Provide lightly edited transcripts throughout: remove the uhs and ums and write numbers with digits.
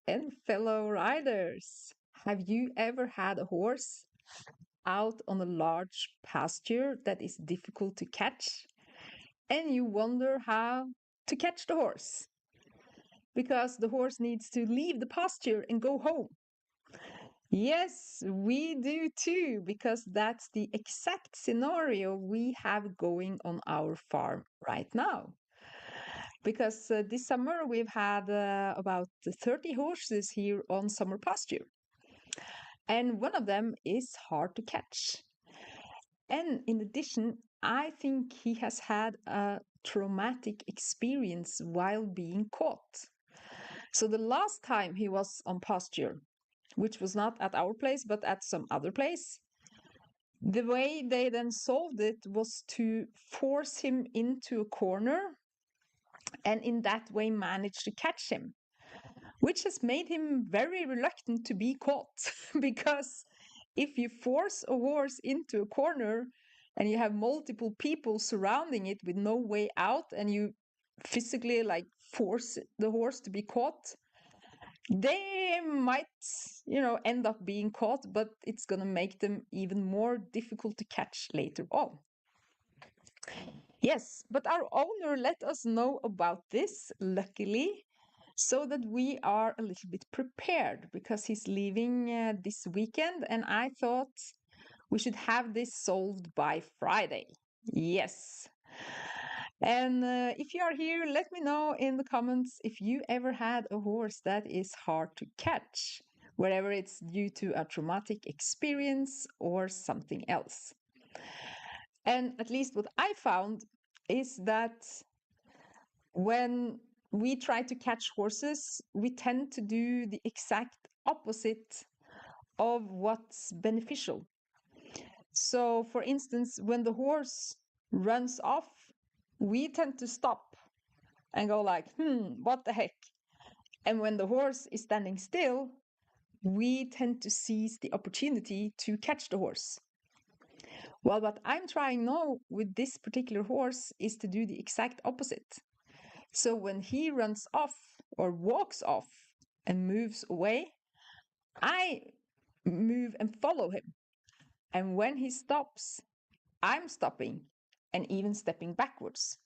and fellow riders. Have you ever had a horse out on a large pasture that is difficult to catch and you wonder how to catch the horse? Because the horse needs to leave the pasture and go home. Yes, we do too, because that's the exact scenario we have going on our farm right now. Because this summer we've had about 30 horses here on summer pasture, and one of them is hard to catch. And in addition, I think he has had a traumatic experience while being caught. So the last time he was on pasture, which was not at our place but at some other place, the way they then solved it was to force him into a corner and in that way manage to catch him, which has made him very reluctant to be caught. Because if you force a horse into a corner and you have multiple people surrounding it with no way out and you physically like force the horse to be caught, they might, end up being caught, but it's going to make them even more difficult to catch later on. Yes, but our owner let us know about this, luckily, so that we are a little bit prepared because he's leaving this weekend, and I thought we should have this solved by Friday. Yes. And if you are here, let me know in the comments if you ever had a horse that is hard to catch, whether it's due to a traumatic experience or something else. And at least what I found is that when we try to catch horses, we tend to do the exact opposite of what's beneficial. So, for instance, when the horse runs off, we tend to stop and go like, what the heck? And when the horse is standing still, we tend to seize the opportunity to catch the horse. Well, what I'm trying now with this particular horse is to do the exact opposite. So when he runs off or walks off and moves away, I move and follow him. And when he stops, I'm stopping and even stepping backwards.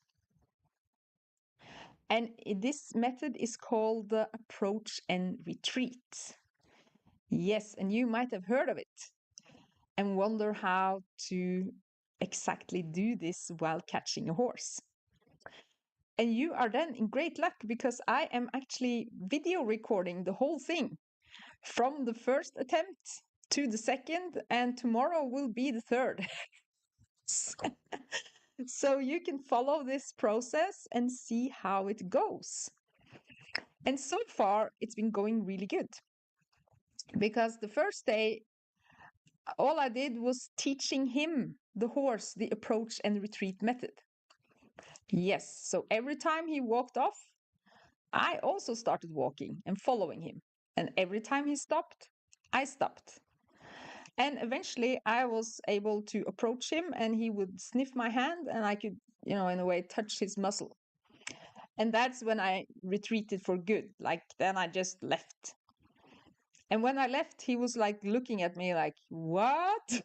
And this method is called the approach and retreat. Yes, and you might have heard of it and wonder how to exactly do this while catching a horse. And you are then in great luck because I am actually video recording the whole thing from the first attempt to the second, and tomorrow will be the third. So you can follow this process and see how it goes. And so far, it's been going really good because the first day, all I did was teaching him, the horse, the approach and retreat method. Yes, so every time he walked off, I also started walking and following him. And every time he stopped, I stopped. And eventually I was able to approach him and he would sniff my hand and I could, in a way, touch his muscle. And that's when I retreated for good. Like then I just left. And when I left, he was like looking at me like, what?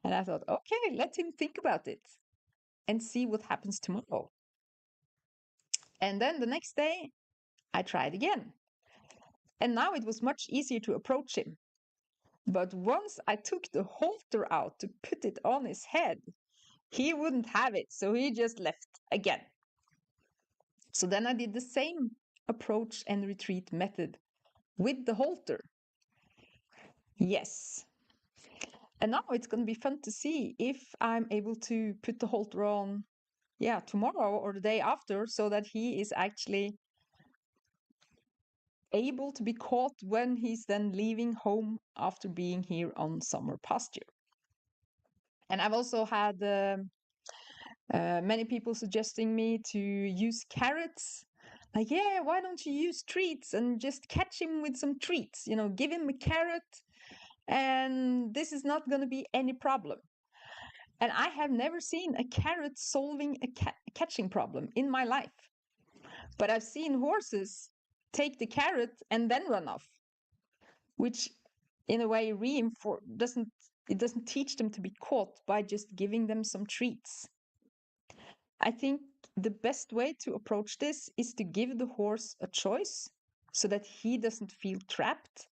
And I thought, okay, let him think about it and see what happens tomorrow. And then the next day, I tried again. And now it was much easier to approach him. But once I took the halter out to put it on his head, he wouldn't have it. So he just left again. So then I did the same approach and retreat method with the halter. Yes. And now it's going to be fun to see if I'm able to put the halter on, tomorrow or the day after, so that he is actually able to be caught when he's then leaving home after being here on summer pasture. And I've also had many people suggesting me to use carrots. Like, yeah, why don't you use treats and just catch him with some treats? Give him a carrot, and this is not going to be any problem. And I have never seen a carrot solving a catching problem in my life. But I've seen horses take the carrot and then run off, which in a way reinforce doesn't teach them to be caught by just giving them some treats. I think the best way to approach this is to give the horse a choice so that he doesn't feel trapped,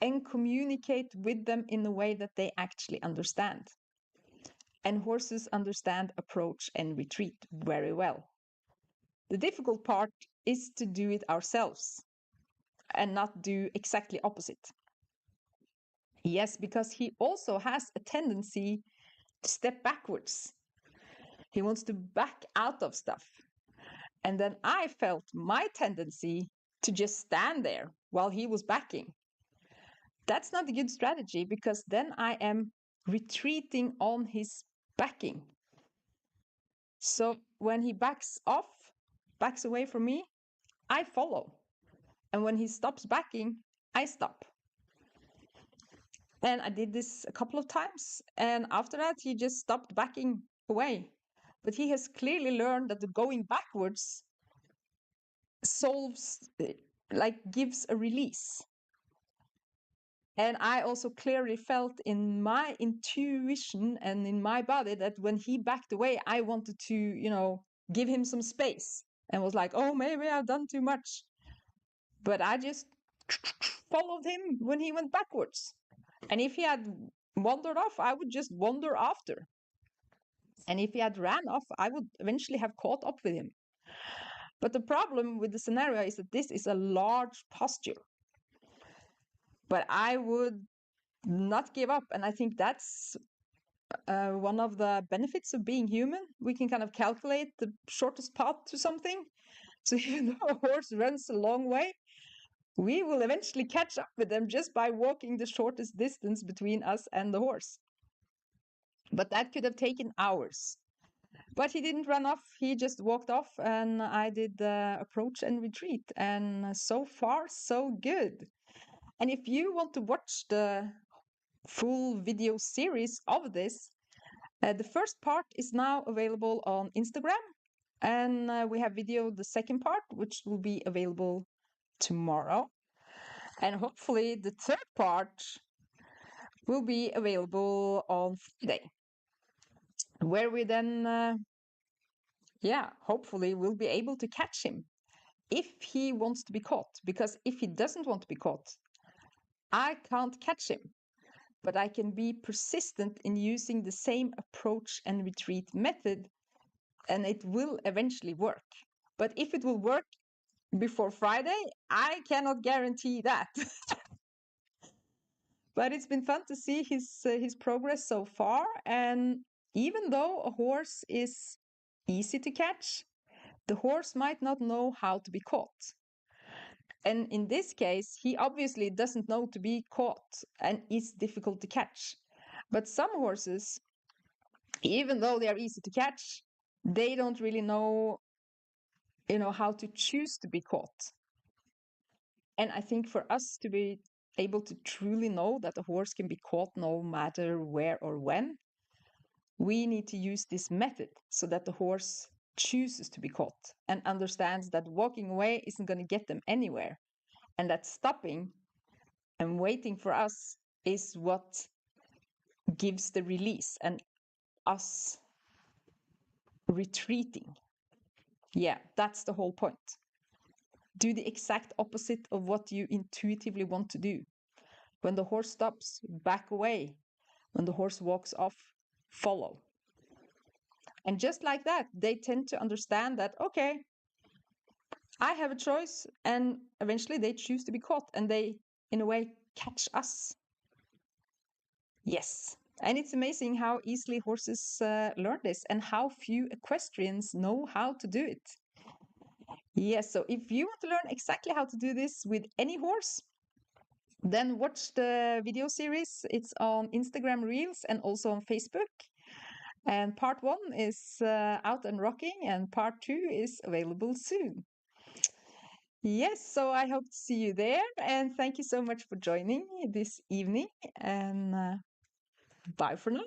and communicate with them in a way that they actually understand. And horses understand approach and retreat very well. The difficult part is to do it ourselves and not do exactly opposite. Yes, because he also has a tendency to step backwards. He wants to back out of stuff. And then I felt my tendency to just stand there while he was backing. That's not a good strategy, because then I am retreating on his backing. So when he backs off, backs away from me, I follow. And when he stops backing, I stop. And I did this a couple of times. And after that, he just stopped backing away. But he has clearly learned that the going backwards solves, like gives a release. And I also clearly felt in my intuition and in my body that when he backed away, I wanted to, give him some space, and was like, oh, maybe I've done too much. But I just followed him when he went backwards. And if he had wandered off, I would just wander after. And if he had ran off, I would eventually have caught up with him. But the problem with the scenario is that this is a large pasture. But I would not give up. And I think that's one of the benefits of being human. We can kind of calculate the shortest path to something. So even though a horse runs a long way, we will eventually catch up with them just by walking the shortest distance between us and the horse. But that could have taken hours. But he didn't run off. He just walked off, and I did the approach and retreat. And so far, so good. And if you want to watch the full video series of this, the first part is now available on Instagram. And we have videoed the second part, which will be available tomorrow. And hopefully the third part will be available on Friday, where we then, hopefully we'll be able to catch him if he wants to be caught. Because if he doesn't want to be caught, I can't catch him. But I can be persistent in using the same approach and retreat method, and it will eventually work. But if it will work before Friday, I cannot guarantee that. But it's been fun to see his progress so far. And even though a horse is easy to catch, the horse might not know how to be caught. And in this case, he obviously doesn't know to be caught and is difficult to catch. But some horses, even though they are easy to catch, they don't really know, how to choose to be caught. And I think for us to be able to truly know that a horse can be caught no matter where or when, we need to use this method so that the horse chooses to be caught and understands that walking away isn't going to get them anywhere, and that stopping and waiting for us is what gives the release and us retreating. Yeah, that's the whole point. Do the exact opposite of what you intuitively want to do. When the horse stops, back away. When the horse walks off, follow. And just like that, they tend to understand that, okay, I have a choice, and eventually they choose to be caught, and they, in a way, catch us. Yes. And it's amazing how easily horses learn this, and how few equestrians know how to do it. Yes, so if you want to learn exactly how to do this with any horse, then watch the video series. It's on Instagram Reels and also on Facebook. And part 1 is out and rocking, and part 2 is available soon. Yes, so I hope to see you there. And thank you so much for joining this evening. And bye for now.